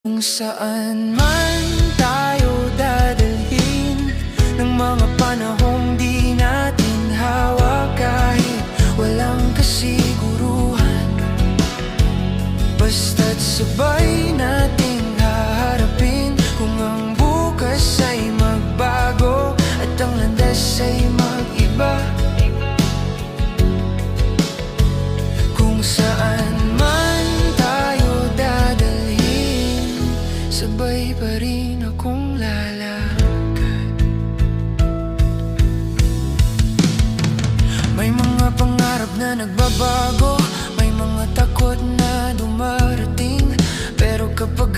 Kung saan man tayo dadalhin ng mga panahong di natin hawak, kahit walang kasiguruhan, basta't sabay nating haharapin. Kung ang bukas ay magbago at ang landas ay mag-iba, kung saan man tayo dadalhin, sabay pa rin akong lalakad. May mga pangarap na nagbabago, may mga takot na dumarating, pero kapag